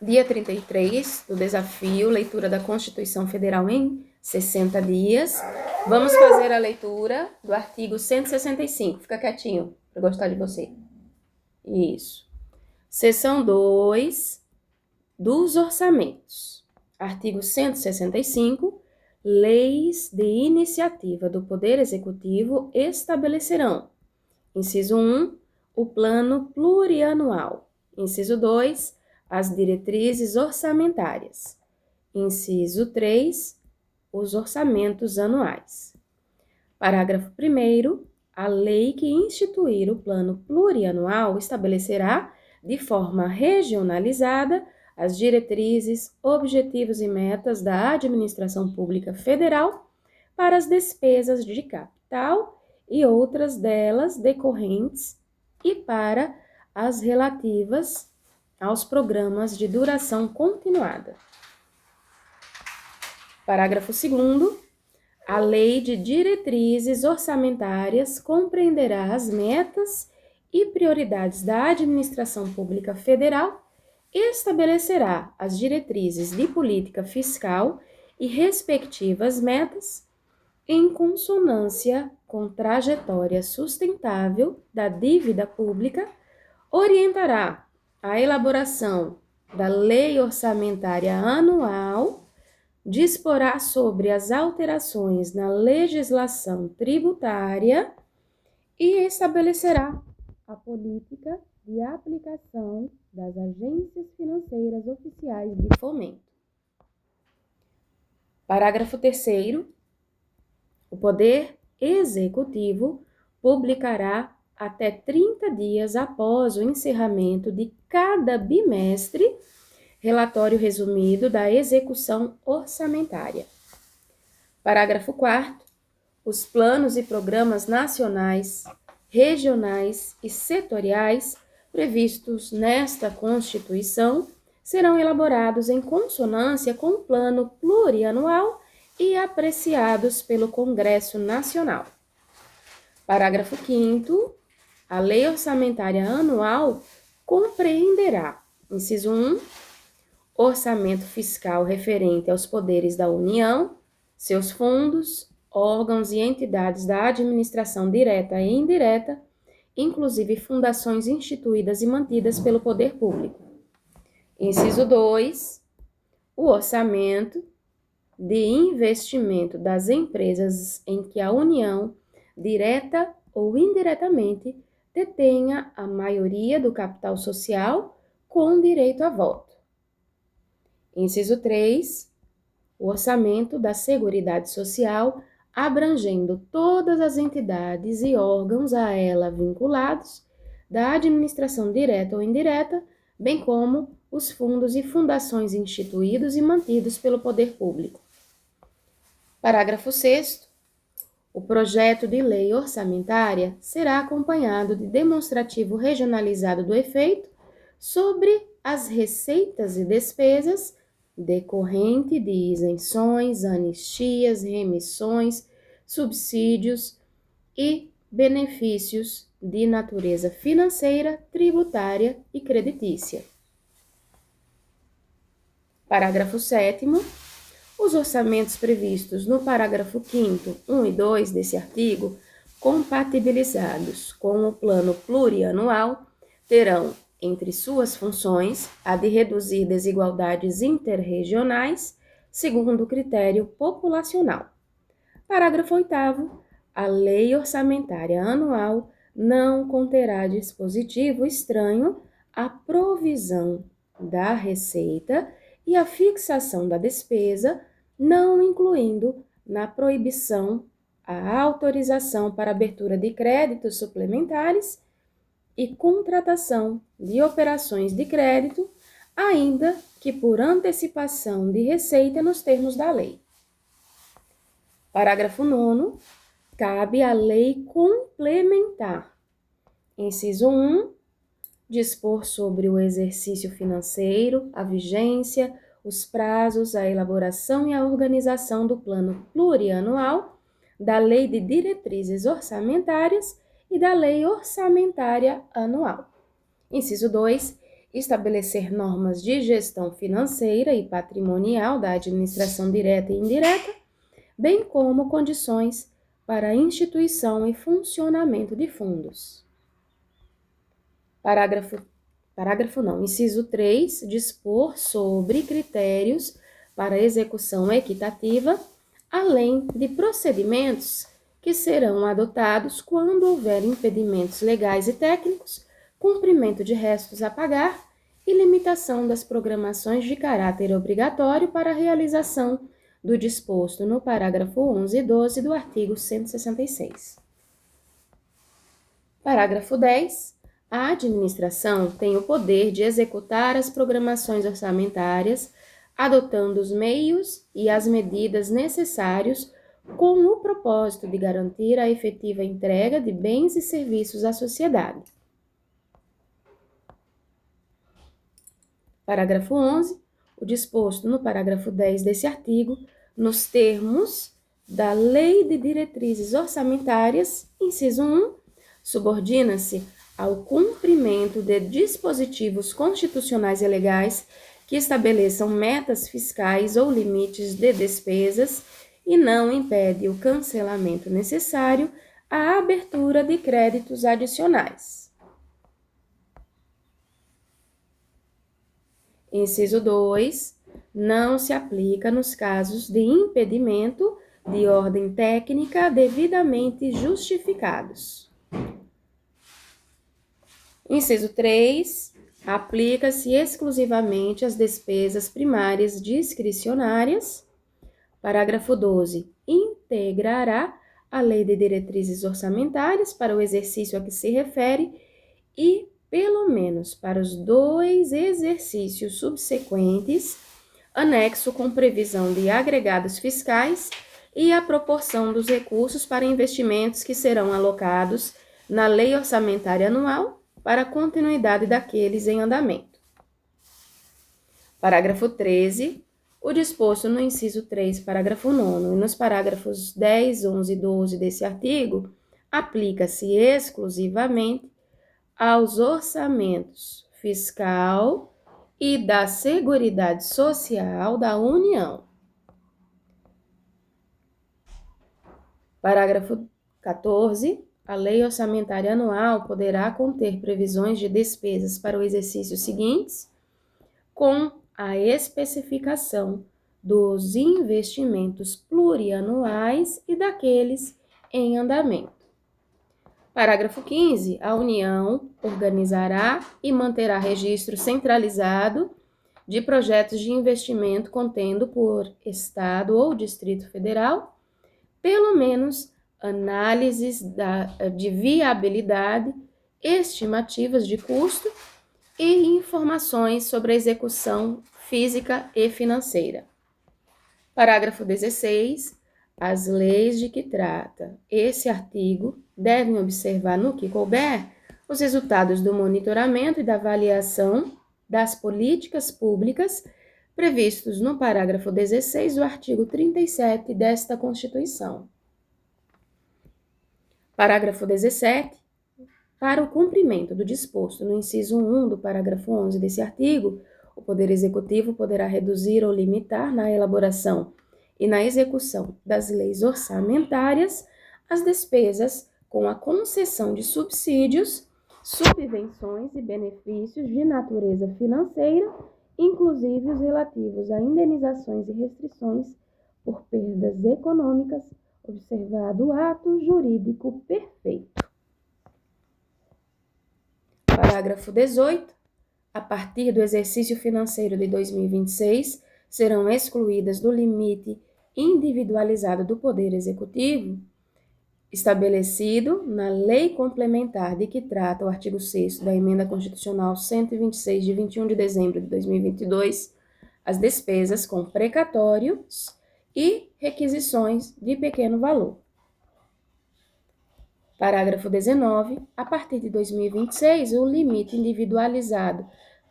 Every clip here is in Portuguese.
Dia 33 do desafio Leitura da Constituição Federal em 60 dias. Vamos fazer a leitura do artigo 165. Fica quietinho, para gostar de você. Isso. Seção 2 dos orçamentos. Artigo 165. Leis de iniciativa do Poder Executivo estabelecerão: inciso 1, o plano plurianual. Inciso 2, as diretrizes orçamentárias. Inciso 3, os orçamentos anuais. Parágrafo 1º. A lei que instituir o plano plurianual estabelecerá, de forma regionalizada, as diretrizes, objetivos e metas da administração pública federal para as despesas de capital e outras delas decorrentes e para as relativas aos programas de duração continuada. Parágrafo 2º. A Lei de Diretrizes Orçamentárias compreenderá as metas e prioridades da administração pública federal e estabelecerá as diretrizes de política fiscal e respectivas metas em consonância com trajetória sustentável da dívida pública, orientará a elaboração da Lei Orçamentária Anual, disporá sobre as alterações na legislação tributária e estabelecerá a política de aplicação das agências financeiras oficiais de fomento. Parágrafo 3º. O Poder Executivo publicará até 30 dias após o encerramento de cada bimestre relatório resumido da execução orçamentária. Parágrafo 4º. Os planos e programas nacionais, regionais e setoriais previstos nesta Constituição serão elaborados em consonância com o Plano Plurianual e apreciados pelo Congresso Nacional. Parágrafo 5º. A Lei Orçamentária Anual compreenderá, inciso 1, orçamento fiscal referente aos poderes da União, seus fundos, órgãos e entidades da administração direta e indireta, inclusive fundações instituídas e mantidas pelo poder público. Inciso 2, o orçamento de investimento das empresas em que a União, direta ou indiretamente, detenha a maioria do capital social com direito a voto. Inciso 3, o orçamento da Seguridade Social, abrangendo todas as entidades e órgãos a ela vinculados, da administração direta ou indireta, bem como os fundos e fundações instituídos e mantidos pelo poder público. Parágrafo 6º. O projeto de lei orçamentária será acompanhado de demonstrativo regionalizado do efeito sobre as receitas e despesas decorrente de isenções, anistias, remissões, subsídios e benefícios de natureza financeira, tributária e creditícia. Parágrafo 7º. Os orçamentos previstos no parágrafo 5º, 1 e 2 desse artigo, compatibilizados com o plano plurianual, terão entre suas funções a de reduzir desigualdades interregionais segundo o critério populacional. Parágrafo 8º. A Lei Orçamentária Anual não conterá dispositivo estranho à provisão da receita e à fixação da despesa, não incluindo na proibição a autorização para abertura de créditos suplementares e contratação de operações de crédito, ainda que por antecipação de receita nos termos da lei. Parágrafo 9º. Cabe à lei complementar, inciso 1, dispor sobre o exercício financeiro, a vigência, os prazos, a elaboração e a organização do plano plurianual, da Lei de Diretrizes Orçamentárias e da Lei Orçamentária Anual. Inciso 2, estabelecer normas de gestão financeira e patrimonial da administração direta e indireta, bem como condições para a instituição e funcionamento de fundos. Inciso 3, dispor sobre critérios para execução equitativa, além de procedimentos que serão adotados quando houver impedimentos legais e técnicos, cumprimento de restos a pagar e limitação das programações de caráter obrigatório para a realização do disposto no parágrafo 11 e 12 do artigo 166. Parágrafo 10. A administração tem o poder de executar as programações orçamentárias, adotando os meios e as medidas necessários com o propósito de garantir a efetiva entrega de bens e serviços à sociedade. Parágrafo 11. O disposto no parágrafo 10 desse artigo, nos termos da Lei de Diretrizes Orçamentárias, inciso 1, subordina-se ao cumprimento de dispositivos constitucionais e legais que estabeleçam metas fiscais ou limites de despesas e não impede o cancelamento necessário à abertura de créditos adicionais. Inciso 2. Não se aplica nos casos de impedimento de ordem técnica devidamente justificados. Inciso 3. Aplica-se exclusivamente às despesas primárias discricionárias. Parágrafo 12. Integrará a Lei de Diretrizes Orçamentárias para o exercício a que se refere e, pelo menos para os 2 exercícios subsequentes, anexo com previsão de agregados fiscais e a proporção dos recursos para investimentos que serão alocados na Lei Orçamentária Anual para a continuidade daqueles em andamento. Parágrafo 13. O disposto no inciso 3, parágrafo 9 e nos parágrafos 10, 11 e 12 desse artigo aplica-se exclusivamente aos orçamentos fiscal e da Seguridade Social da União. Parágrafo 14. A Lei Orçamentária Anual poderá conter previsões de despesas para o exercício seguintes, com a especificação dos investimentos plurianuais e daqueles em andamento. Parágrafo 15. A União organizará e manterá registro centralizado de projetos de investimento contendo por Estado ou Distrito Federal, pelo menos análises de viabilidade, estimativas de custo e informações sobre a execução física e financeira. Parágrafo 16. As leis de que trata esse artigo devem observar no que couber os resultados do monitoramento e da avaliação das políticas públicas previstos no parágrafo 16 do artigo 37 desta Constituição. Parágrafo 17. Para o cumprimento do disposto no inciso 1 do parágrafo 11 desse artigo, o Poder Executivo poderá reduzir ou limitar na elaboração e na execução das leis orçamentárias as despesas com a concessão de subsídios, subvenções e benefícios de natureza financeira, inclusive os relativos a indenizações e restrições por perdas econômicas, observado o ato jurídico perfeito. Parágrafo 18. A partir do exercício financeiro de 2026, serão excluídas do limite individualizado do Poder Executivo, estabelecido na Lei Complementar de que trata o artigo 6º da Emenda Constitucional 126, de 21 de dezembro de 2022, as despesas com precatórios e requisições de pequeno valor. Parágrafo 19. A partir de 2026, o limite individualizado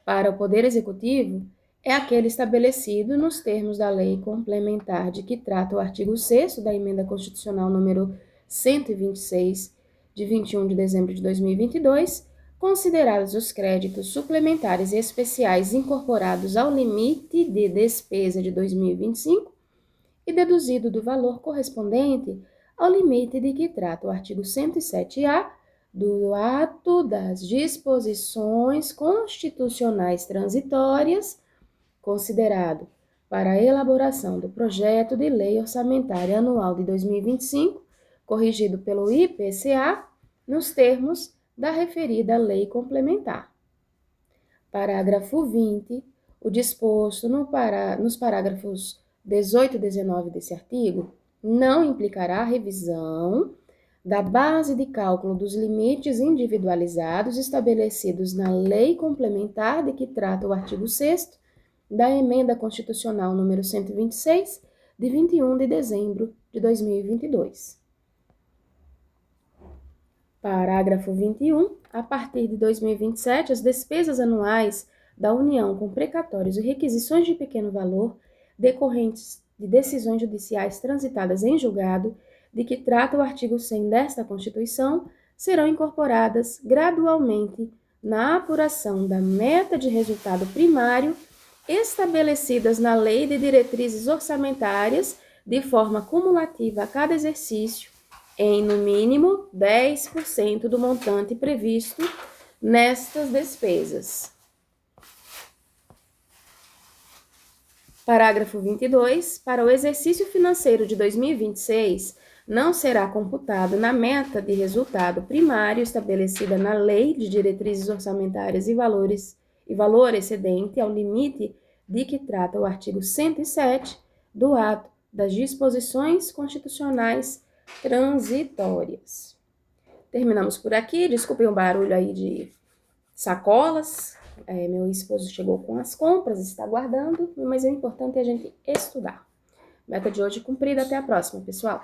para o Poder Executivo é aquele estabelecido nos termos da Lei Complementar de que trata o artigo 6º da Emenda Constitucional número 126, de 21 de dezembro de 2022, considerados os créditos suplementares e especiais incorporados ao limite de despesa de 2025 e deduzido do valor correspondente ao limite de que trata o artigo 107-A do ato das disposições constitucionais transitórias, considerado para a elaboração do projeto de lei orçamentária anual de 2025, corrigido pelo IPCA, nos termos da referida lei complementar. Parágrafo 20. O disposto nos parágrafos 18 e 19 desse artigo não implicará a revisão da base de cálculo dos limites individualizados estabelecidos na lei complementar de que trata o artigo 6º da Emenda Constitucional número 126, de 21 de dezembro de 2022. Parágrafo 21. A partir de 2027, as despesas anuais da União com precatórios e requisições de pequeno valor decorrentes de decisões judiciais transitadas em julgado, de que trata o artigo 100 desta Constituição, serão incorporadas gradualmente na apuração da meta de resultado primário estabelecidas na Lei de Diretrizes Orçamentárias de forma cumulativa a cada exercício, em, no mínimo, 10% do montante previsto nestas despesas. Parágrafo 22. Para o exercício financeiro de 2026, não será computado na meta de resultado primário estabelecida na Lei de Diretrizes Orçamentárias e valor excedente ao limite de que trata o artigo 107 do ato das disposições constitucionais transitórias. Terminamos por aqui. Desculpem o barulho aí de sacolas. Meu esposo chegou com as compras, está aguardando, mas é importante a gente estudar. Meta de hoje cumprida. Até a próxima, pessoal!